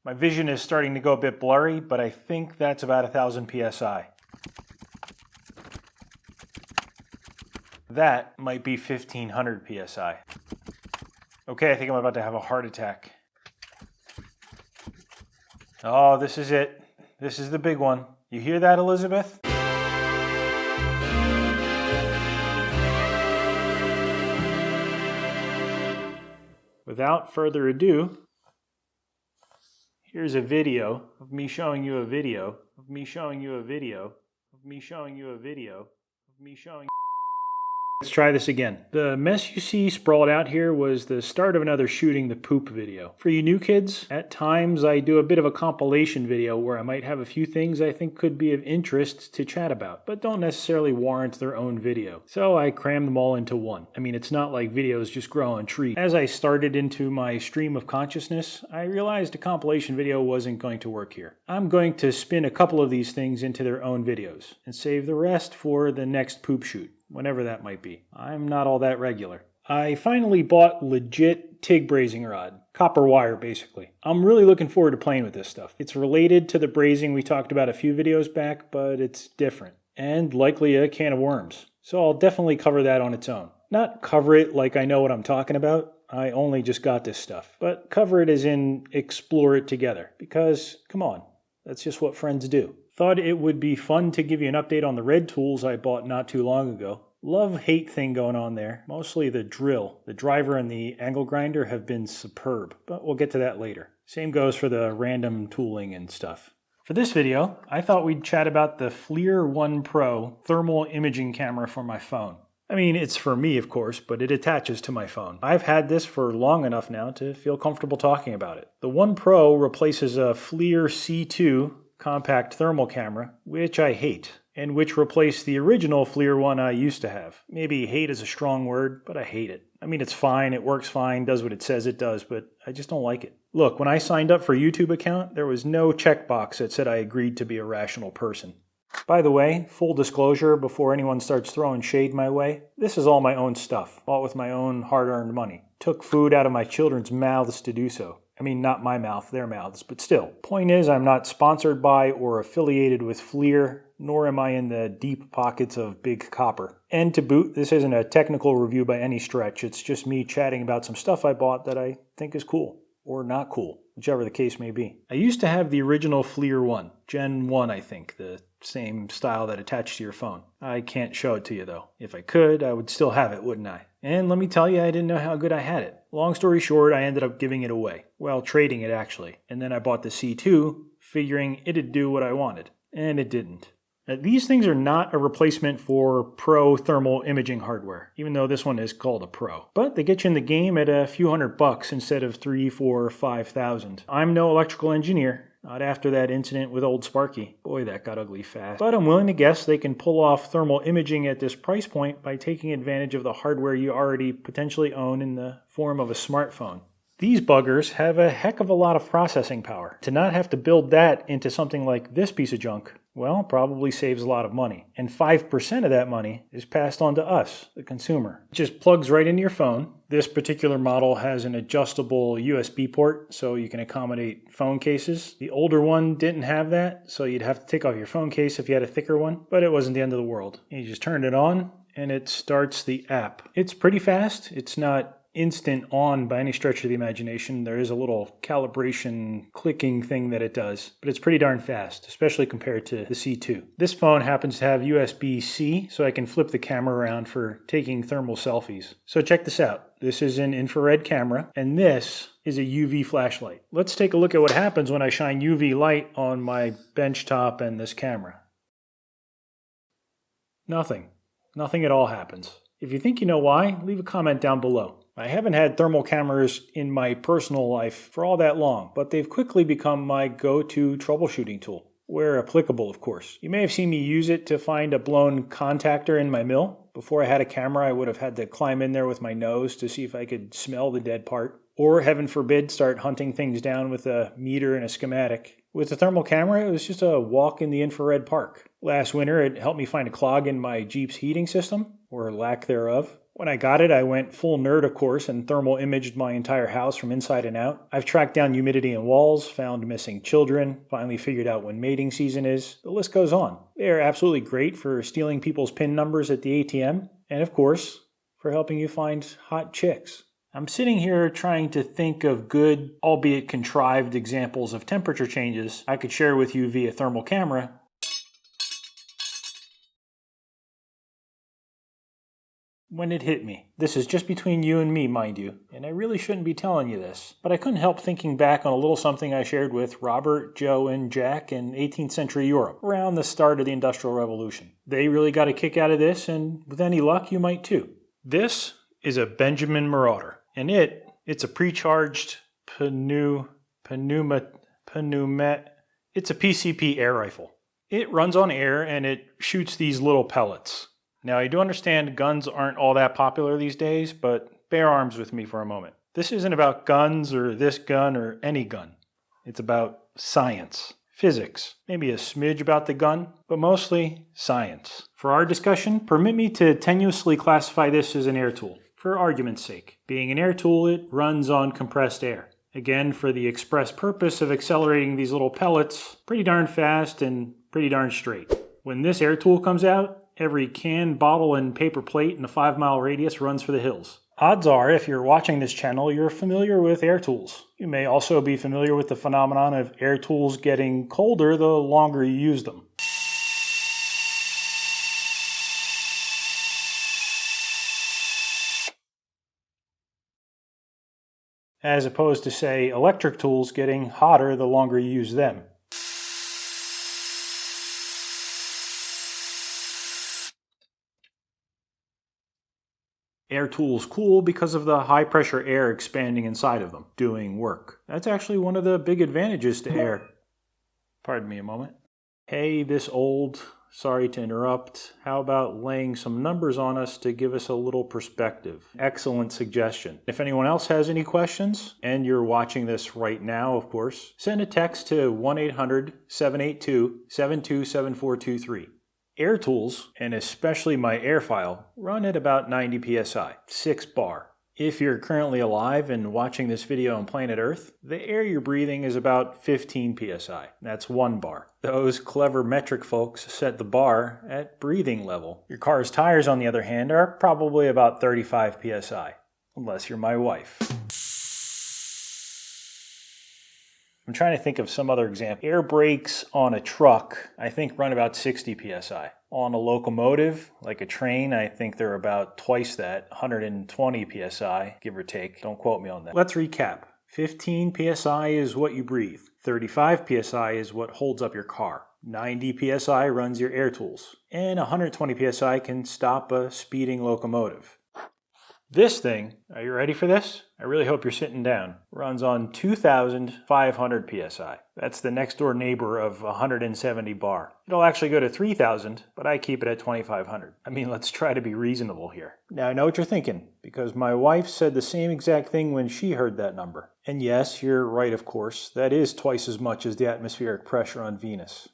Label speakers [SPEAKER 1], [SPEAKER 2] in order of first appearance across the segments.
[SPEAKER 1] My vision is starting to go a bit blurry, but I think that's about 1,000 psi. That might be 1,500 psi. Okay, I think I'm about to have a heart attack. Oh, this is it. This is the big one. You hear that, Elizabeth? Without further ado, here's a video of me showing you a video of me showing you a video of me showing you a video of me showing. Let's try this again. The mess you see sprawled out here was the start of another shooting the poop video. For you new kids, at times I do a bit of a compilation video where I might have a few things I think could be of interest to chat about, but don't necessarily warrant their own video. So I cram them all into one. I mean, it's not like videos just grow on trees. As I started into my stream of consciousness, I realized a compilation video wasn't going to work here. I'm going to spin a couple of these things into their own videos and save the rest for the next poop shoot, whenever that might be. I'm not all that regular. I finally bought legit TIG brazing rod. Copper wire, basically. I'm really looking forward to playing with this stuff. It's related to the brazing we talked about a few videos back, but it's different. And likely a can of worms. So I'll definitely cover that on its own. Not cover it like I know what I'm talking about. I only just got this stuff. But cover it as in explore it together. Because, come on, that's just what friends do. Thought it would be fun to give you an update on the red tools I bought not too long ago. Love-hate thing going on there. Mostly the drill, the driver, and the angle grinder have been superb, but we'll get to that later. Same goes for the random tooling and stuff. For this video, I thought we'd chat about the Flir 1 Pro thermal imaging camera for my phone. I mean, it's for me, of course, but it attaches to my phone. I've had this for long enough now to feel comfortable talking about it. The 1 Pro replaces a Flir C2 compact thermal camera, which I hate, and which replaced the original Flir one I used to have. Maybe hate is a strong word, but I hate it. I mean, it's fine, it works fine, does what it says it does, but I just don't like it. Look, when I signed up for a YouTube account, there was no checkbox that said I agreed to be a rational person. By the way, full disclosure before anyone starts throwing shade my way, this is all my own stuff, bought with my own hard-earned money. Took food out of my children's mouths to do so. I mean, not my mouth, their mouths, but still. Point is, I'm not sponsored by or affiliated with Flir, nor am I in the deep pockets of Big Copper. And to boot, this isn't a technical review by any stretch. It's just me chatting about some stuff I bought that I think is cool, or not cool, whichever the case may be. I used to have the original Flir 1, Gen 1 I think, the same style that attached to your phone. I can't show it to you though. If I could, I would still have it, wouldn't I? And let me tell you, I didn't know how good I had it. Long story short, I ended up giving it away. Well, trading it actually. And then I bought the C2, figuring it'd do what I wanted. And it didn't. These things are not a replacement for Pro thermal imaging hardware, even though this one is called a Pro. But they get you in the game at a few $100 instead of $3,000, $4,000, $5,000. I'm no electrical engineer. Not after that incident with old Sparky. Boy, that got ugly fast. But I'm willing to guess they can pull off thermal imaging at this price point by taking advantage of the hardware you already potentially own in the form of a smartphone. These buggers have a heck of a lot of processing power. To not have to build that into something like this piece of junk, well, probably saves a lot of money. And 5% of that money is passed on to us, the consumer. It just plugs right into your phone. This particular model has an adjustable USB port, so you can accommodate phone cases. The older one didn't have that, so you'd have to take off your phone case if you had a thicker one, but it wasn't the end of the world. You just turn it on, and it starts the app. It's pretty fast. It's not instant on by any stretch of the imagination. There is a little calibration clicking thing that it does, but it's pretty darn fast, especially compared to the C2. This phone happens to have USB-C, so I can flip the camera around for taking thermal selfies. So check this out. This is an infrared camera, and this is a UV flashlight. Let's take a look at what happens when I shine UV light on my bench top and this camera. Nothing. Nothing at all happens. If you think you know why, leave a comment down below. I haven't had thermal cameras in my personal life for all that long, but they've quickly become my go-to troubleshooting tool, where applicable, of course. You may have seen me use it to find a blown contactor in my mill. Before I had a camera, I would have had to climb in there with my nose to see if I could smell the dead part. Or, heaven forbid, start hunting things down with a meter and a schematic. With the thermal camera, it was just a walk in the infrared park. Last winter, it helped me find a clog in my Jeep's heating system, or lack thereof. When I got it, I went full nerd, of course, and thermal imaged my entire house from inside and out. I've tracked down humidity in walls, found missing children, finally figured out when mating season is. The list goes on. They are absolutely great for stealing people's PIN numbers at the ATM, and of course, for helping you find hot chicks. I'm sitting here trying to think of good, albeit contrived, examples of temperature changes I could share with you via thermal camera. When it hit me. This is just between you and me, mind you, and I really shouldn't be telling you this, but I couldn't help thinking back on a little something I shared with Robert, Joe, and Jack in 18th century Europe, around the start of the Industrial Revolution. They really got a kick out of this, and with any luck, you might too. This is a Benjamin Marauder, and it's a pre-charged it's a PCP air rifle. It runs on air, and it shoots these little pellets. Now, I do understand guns aren't all that popular these days, but bear arms with me for a moment. This isn't about guns or this gun or any gun. It's about science, physics, maybe a smidge about the gun, but mostly science. For our discussion, permit me to tenuously classify this as an air tool, for argument's sake. Being an air tool, it runs on compressed air. Again, for the express purpose of accelerating these little pellets pretty darn fast and pretty darn straight. When this air tool comes out, every can, bottle, and paper plate in a 5-mile radius runs for the hills. Odds are, if you're watching this channel, you're familiar with air tools. You may also be familiar with the phenomenon of air tools getting colder the longer you use them. As opposed to, say, electric tools getting hotter the longer you use them. Air tools cool because of the high pressure air expanding inside of them, doing work. That's actually one of the big advantages to air. Pardon me a moment. Hey, this old, sorry to interrupt. How about laying some numbers on us to give us a little perspective? Excellent suggestion. If anyone else has any questions, and you're watching this right now, of course, send a text to 1-800-782-727423. Air tools, and especially my airfile, run at about 90 psi, 6 bar. If you're currently alive and watching this video on planet Earth, the air you're breathing is about 15 psi. That's 1 bar. Those clever metric folks set the bar at breathing level. Your car's tires, on the other hand, are probably about 35 psi, unless you're my wife. I'm trying to think of some other example. Air brakes on a truck, I think, run about 60 psi. On a locomotive, like a train, I think they're about twice that, 120 psi, give or take. Don't quote me on that. Let's recap. 15 psi is what you breathe. 35 psi is what holds up your car. 90 psi runs your air tools. And 120 psi can stop a speeding locomotive. This thing, are you ready for this? I really hope you're sitting down. Runs on 2,500 psi. That's the next door neighbor of 170 bar. It'll actually go to 3,000, but I keep it at 2,500. I mean, let's try to be reasonable here. Now, I know what you're thinking, because my wife said the same exact thing when she heard that number. And yes, you're right, of course. That is twice as much as the atmospheric pressure on Venus.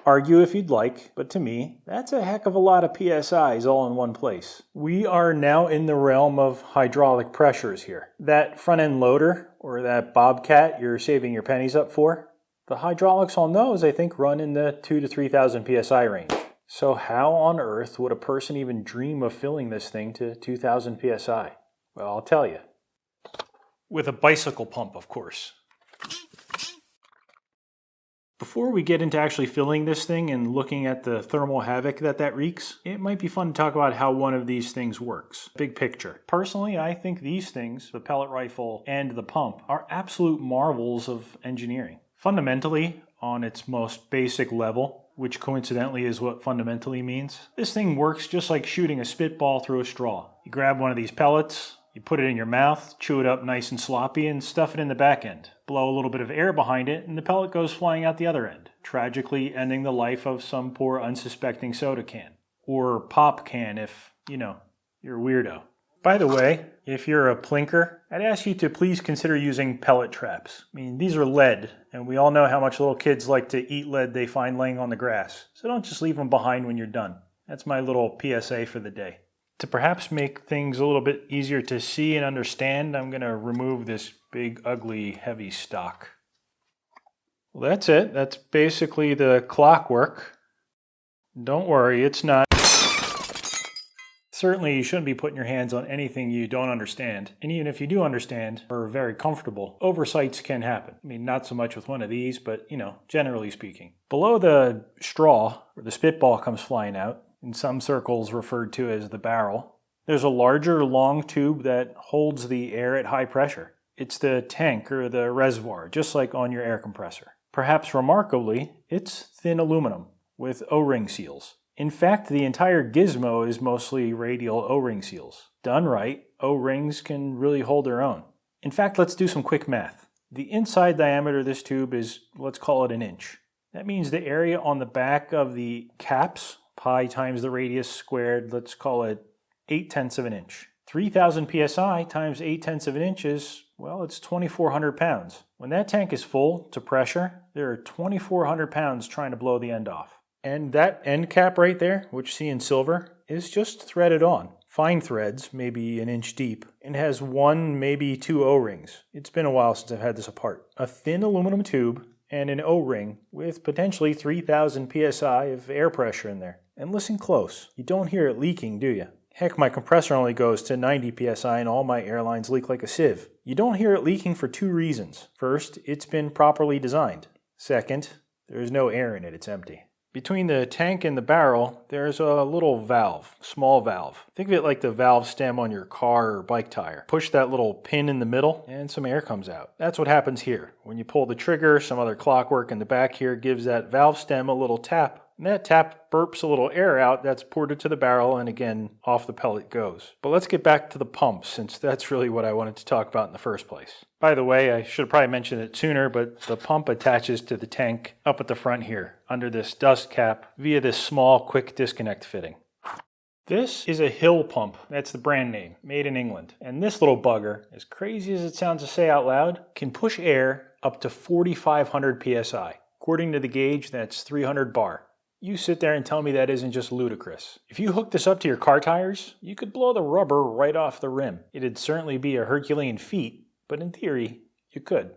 [SPEAKER 1] Argue if you'd like, but to me, that's a heck of a lot of PSIs all in one place. We are now in the realm of hydraulic pressures here. That front-end loader, or that bobcat you're saving your pennies up for, the hydraulics on those, I think, run in the 2,000 to 3,000 PSI range. So how on earth would a person even dream of filling this thing to 2,000 PSI? Well, I'll tell you. With a bicycle pump, of course. Before we get into actually filling this thing and looking at the thermal havoc that wreaks, it might be fun to talk about how one of these things works. Big picture. Personally, I think these things, the pellet rifle and the pump, are absolute marvels of engineering. Fundamentally, on its most basic level, which coincidentally is what fundamentally means, this thing works just like shooting a spitball through a straw. You grab one of these pellets, you put it in your mouth, chew it up nice and sloppy, and stuff it in the back end. Blow a little bit of air behind it, and the pellet goes flying out the other end, tragically ending the life of some poor unsuspecting soda can. Or pop can if, you're a weirdo. By the way, if you're a plinker, I'd ask you to please consider using pellet traps. I mean, these are lead, and we all know how much little kids like to eat lead they find laying on the grass. So don't just leave them behind when you're done. That's my little PSA for the day. To perhaps make things a little bit easier to see and understand, I'm going to remove this big, ugly, heavy stock. Well, that's it. That's basically the clockwork. Don't worry, it's not. Certainly, you shouldn't be putting your hands on anything you don't understand. And even if you do understand or are very comfortable, oversights can happen. I mean, not so much with one of these, but, generally speaking. Below the straw, where the spitball comes flying out, in some circles referred to as the barrel, there's a larger, long tube that holds the air at high pressure. It's the tank or the reservoir, just like on your air compressor. Perhaps remarkably, it's thin aluminum with O-ring seals. In fact, the entire gizmo is mostly radial O-ring seals. Done right, O-rings can really hold their own. In fact, let's do some quick math. The inside diameter of this tube is, let's call it an inch. That means the area on the back of the caps, pi times the radius squared, let's call it 8/10 of an inch. 3,000 psi times 8/10 of an inch is, well, it's 2,400 pounds. When that tank is full to pressure, there are 2,400 pounds trying to blow the end off. And that end cap right there, which you see in silver, is just threaded on. Fine threads, maybe an inch deep, and has 1, maybe 2 O-rings. It's been a while since I've had this apart. A thin aluminum tube and an O-ring with potentially 3,000 psi of air pressure in there. And listen close, you don't hear it leaking, do you? Heck, my compressor only goes to 90 psi and all my airlines leak like a sieve. You don't hear it leaking for 2 reasons. First, it's been properly designed. Second, there's no air in it, it's empty. Between the tank and the barrel, there's a little valve, small valve. Think of it like the valve stem on your car or bike tire. Push that little pin in the middle and some air comes out. That's what happens here. When you pull the trigger, some other clockwork in the back here gives that valve stem a little tap. And that tap burps a little air out that's poured into the barrel, and again, off the pellet goes. But let's get back to the pump, since that's really what I wanted to talk about in the first place. By the way, I should have probably mentioned it sooner, but the pump attaches to the tank up at the front here, under this dust cap, via this small, quick disconnect fitting. This is a Hill pump. That's the brand name, made in England. And this little bugger, as crazy as it sounds to say out loud, can push air up to 4,500 psi. According to the gauge, that's 300 bar. You sit there and tell me that isn't just ludicrous. If you hook this up to your car tires, you could blow the rubber right off the rim. It'd certainly be a Herculean feat, but in theory, you could.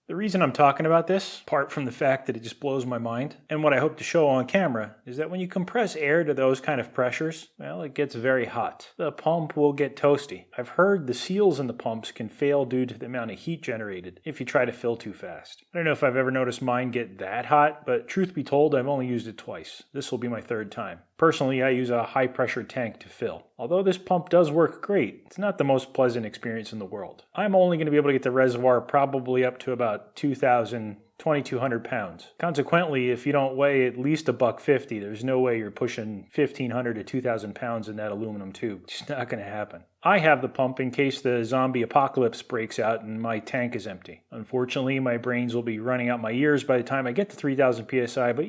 [SPEAKER 1] The reason I'm talking about this, apart from the fact that it just blows my mind, and what I hope to show on camera, is that when you compress air to those kind of pressures, well, it gets very hot. The pump will get toasty. I've heard the seals in the pumps can fail due to the amount of heat generated if you try to fill too fast. I don't know if I've ever noticed mine get that hot, but truth be told, I've only used it twice. This will be my 3rd time. Personally, I use a high-pressure tank to fill. Although this pump does work great, it's not the most pleasant experience in the world. I'm only going to be able to get the reservoir probably up to about 2,200 pounds. Consequently, if you don't weigh at least $150, there's no way you're pushing 1,500 to 2,000 pounds in that aluminum tube. It's just not going to happen. I have the pump in case the zombie apocalypse breaks out and my tank is empty. Unfortunately, my brains will be running out my ears by the time I get to 3,000 psi, but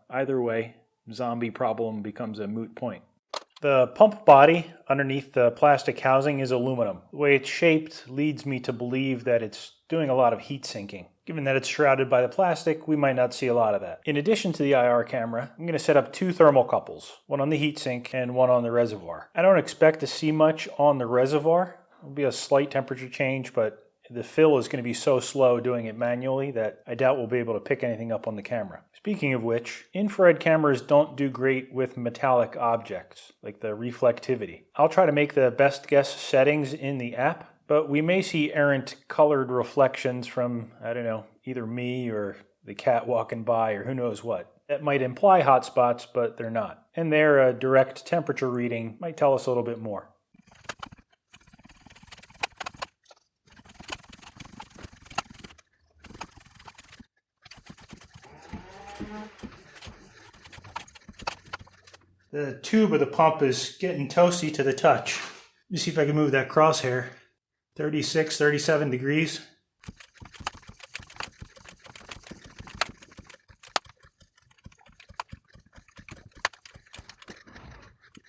[SPEAKER 1] either way, zombie problem becomes a moot point. The pump body underneath the plastic housing is aluminum. The way it's shaped leads me to believe that it's doing a lot of heat sinking. Given that it's shrouded by the plastic, we might not see a lot of that. In addition to the IR camera, I'm going to set up 2 thermocouples, one on the heatsink and one on the reservoir. I don't expect to see much on the reservoir. There'll be a slight temperature change, but the fill is going to be so slow doing it manually that I doubt we'll be able to pick anything up on the camera. Speaking of which, infrared cameras don't do great with metallic objects, like the reflectivity. I'll try to make the best guess settings in the app, but we may see errant colored reflections from, I don't know, either me or the cat walking by or who knows what. That might imply hot spots, but they're not. And there, a direct temperature reading might tell us a little bit more. The tube of the pump is getting toasty to the touch. Let me see if I can move that crosshair. 36, 37 degrees.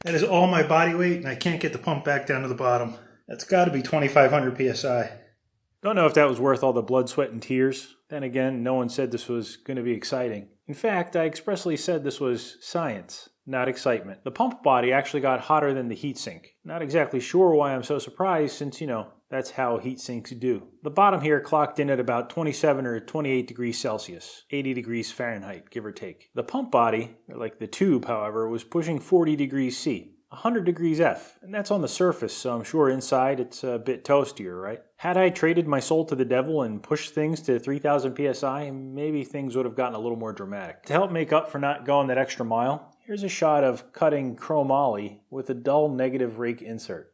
[SPEAKER 1] That is all my body weight, and I can't get the pump back down to the bottom. That's got to be 2,500 psi. Don't know if that was worth all the blood, sweat, and tears. Then again, no one said this was going to be exciting. In fact, I expressly said this was science. not excitement. The pump body actually got hotter than the heatsink. Not exactly sure why I'm so surprised since, that's how heat sinks do. The bottom here clocked in at about 27 or 28 degrees Celsius, 80 degrees Fahrenheit, give or take. The pump body, like the tube, however, was pushing 40 degrees C. 100 degrees F, and that's on the surface, so I'm sure inside it's a bit toastier, right? Had I traded my soul to the devil and pushed things to 3000 psi, maybe things would have gotten a little more dramatic. To help make up for not going that extra mile, here's a shot of cutting chromoly with a dull negative rake insert.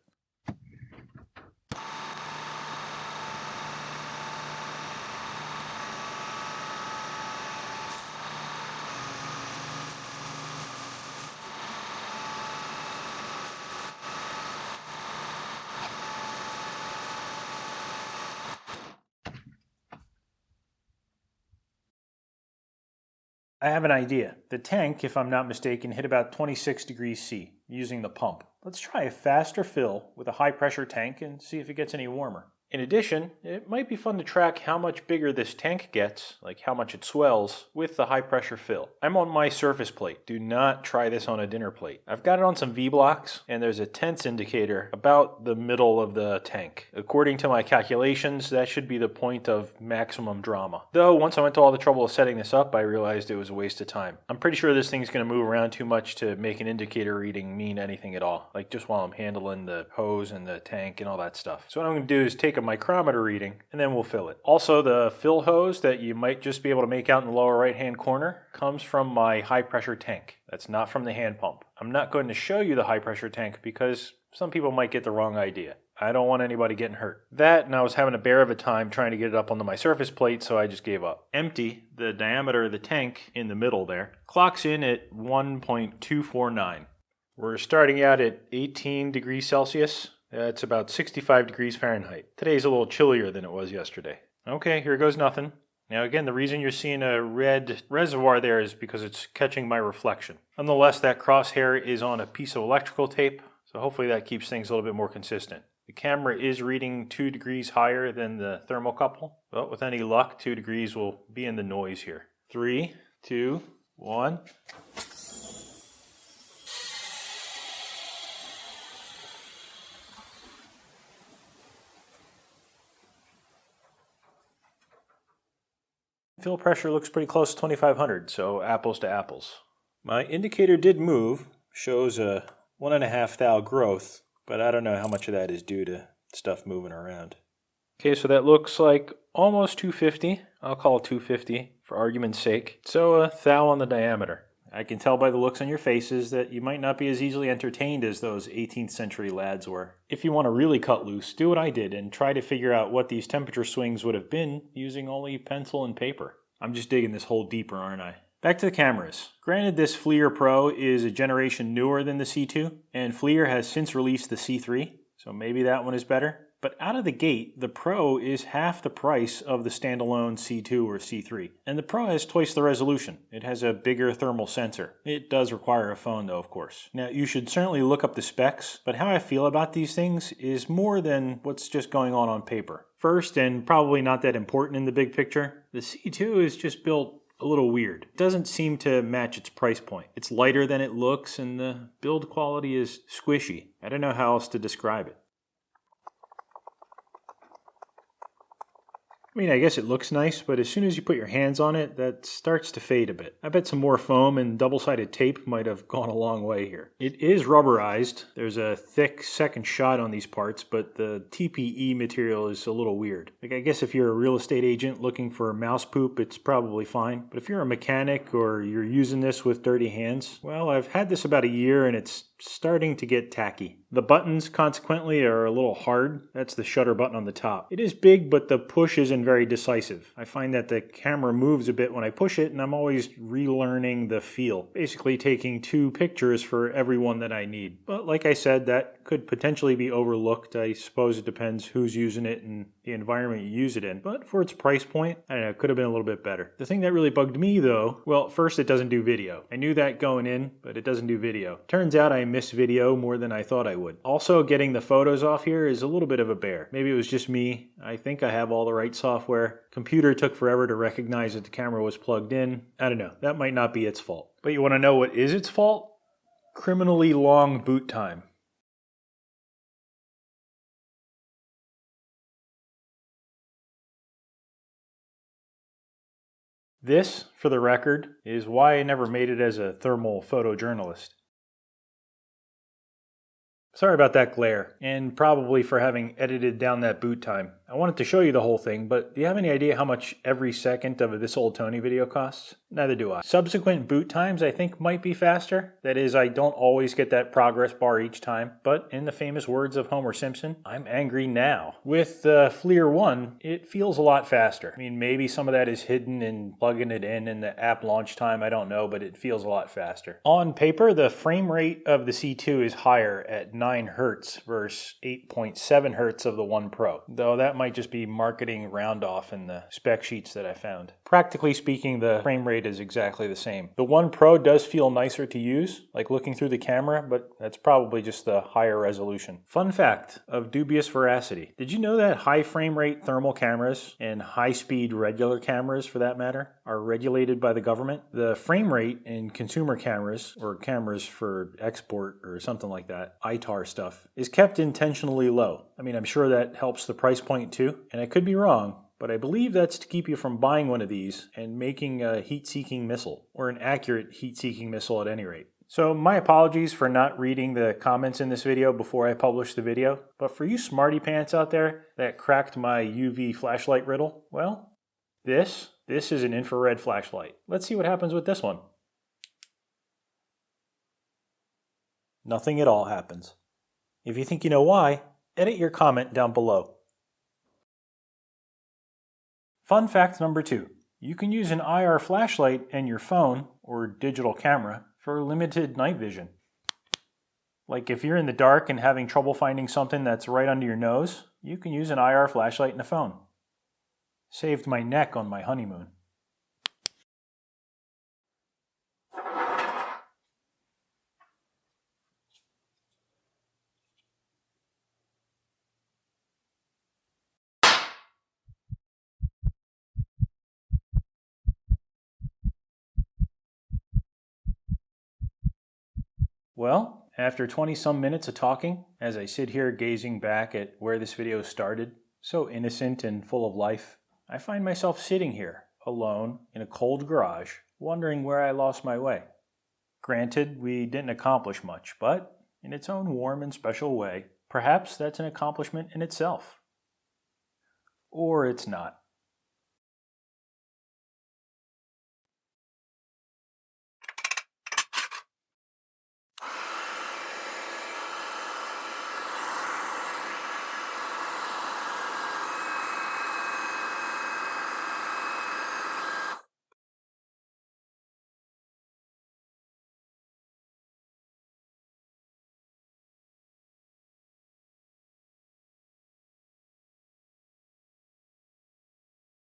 [SPEAKER 1] I have an idea. The tank, if I'm not mistaken, hit about 26 degrees C using the pump. Let's try a faster fill with a high pressure tank and see if it gets any warmer. In addition, it might be fun to track how much bigger this tank gets, like how much it swells, with the high pressure fill. I'm on my surface plate. Do not try this on a dinner plate. I've got it on some V-blocks, and there's a tense indicator about the middle of the tank. According to my calculations, that should be the point of maximum drama. Though, once I went to all the trouble of setting this up, I realized it was a waste of time. I'm pretty sure this thing's going to move around too much to make an indicator reading mean anything at all, like just while I'm handling the hose and the tank and all that stuff. So what I'm going to do is take a micrometer reading and then we'll fill it. Also, the fill hose that you might just be able to make out in the lower right hand corner comes from my high pressure tank. That's not from the hand pump. I'm not going to show you the high pressure tank because some people might get the wrong idea. I don't want anybody getting hurt. That, and I was having a bear of a time trying to get it up onto my surface plate, so I just gave up. Empty, the diameter of the tank in the middle there, clocks in at 1.249. We're starting out at 18 degrees Celsius. That's about 65 degrees Fahrenheit. Today's a little chillier than it was yesterday. Okay, here goes nothing. Now again, the reason you're seeing a red reservoir there is because it's catching my reflection. Nonetheless, that crosshair is on a piece of electrical tape, so hopefully that keeps things a little bit more consistent. The camera is reading 2 degrees higher than the thermocouple, but with any luck, 2 degrees will be in the noise here. 3, 2, 1... Fill pressure looks pretty close to 2500, so apples to apples. My indicator did move, shows a 1.5 thou growth, but I don't know how much of that is due to stuff moving around. Okay, so that looks like almost 250. I'll call it 250 for argument's sake. So a thou on the diameter. I can tell by the looks on your faces that you might not be as easily entertained as those 18th century lads were. If you want to really cut loose, do what I did and try to figure out what these temperature swings would have been using only pencil and paper. I'm just digging this hole deeper, aren't I? Back to the cameras. Granted, this Flir Pro is a generation newer than the C2, and Flir has since released the C3, so maybe that one is better. But out of the gate, the Pro is half the price of the standalone C2 or C3. And the Pro has twice the resolution. It has a bigger thermal sensor. It does require a phone though, of course. Now, you should certainly look up the specs, but how I feel about these things is more than what's just going on paper. First, and probably not that important in the big picture, the C2 is just built a little weird. It doesn't seem to match its price point. It's lighter than it looks, and the build quality is squishy. I don't know how else to describe it. I mean, I guess it looks nice, but as soon as you put your hands on it, that starts to fade a bit. I bet some more foam and double-sided tape might have gone a long way here. It is rubberized. There's a thick second shot on these parts, but the TPE material is a little weird. Like, I guess if you're a real estate agent looking for mouse poop, it's probably fine. But if you're a mechanic or you're using this with dirty hands, well, I've had this about a year and it's starting to get tacky. The buttons, consequently, are a little hard. That's the shutter button on the top. It is big, but the push isn't very decisive. I find that the camera moves a bit when I push it, and I'm always relearning the feel. Basically taking 2 pictures for every one that I need. But like I said, that could potentially be overlooked. I suppose it depends who's using it and the environment you use it in. But for its price point, I don't know, it could have been a little bit better. The thing that really bugged me though, well, first it doesn't do video. I knew that going in, but it doesn't do video. Turns out I miss video more than I thought I would. Also, getting the photos off here is a little bit of a bear. Maybe it was just me. I think I have all the right software. Computer took forever to recognize that the camera was plugged in. I don't know. That might not be its fault. But you want to know what is its fault? Criminally long boot time. This, for the record, is why I never made it as a thermal photojournalist. Sorry about that glare, and probably for having edited down that boot time. I wanted to show you the whole thing, but do you have any idea how much every second of a This Old Tony video costs? Neither do I. Subsequent boot times I think might be faster. That is, I don't always get that progress bar each time, but in the famous words of Homer Simpson, I'm angry now. With Flir 1, it feels a lot faster. I mean, maybe some of that is hidden in plugging it in the app launch time, I don't know, but it feels a lot faster. On paper, the frame rate of the C2 is higher at 9 Hz versus 8.7 Hz of the One Pro, though that might just be marketing round off in the spec sheets that I found. Practically speaking, the frame rate is exactly the same. The One Pro does feel nicer to use, like looking through the camera, but that's probably just the higher resolution. Fun fact of dubious veracity. Did you know that high frame rate thermal cameras and high speed regular cameras, for that matter, are regulated by the government? The frame rate in consumer cameras, or cameras for export or something like that, ITAR stuff, is kept intentionally low. I mean, I'm sure that helps the price point too, and I could be wrong, but I believe that's to keep you from buying one of these and making a heat-seeking missile, or an accurate heat-seeking missile at any rate. So my apologies for not reading the comments in this video before I published the video, but for you smarty pants out there that cracked my UV flashlight riddle, well, this is an infrared flashlight. Let's see what happens with this one. Nothing at all happens. If you think you know why, edit your comment down below. Fun fact number 2. You can use an IR flashlight and your phone, or digital camera, for limited night vision. Like if you're in the dark and having trouble finding something that's right under your nose, you can use an IR flashlight and a phone. Saved my neck on my honeymoon. Well, after 20-some minutes of talking, as I sit here gazing back at where this video started, so innocent and full of life, I find myself sitting here, alone, in a cold garage, wondering where I lost my way. Granted, we didn't accomplish much, but in its own warm and special way, perhaps that's an accomplishment in itself. Or it's not.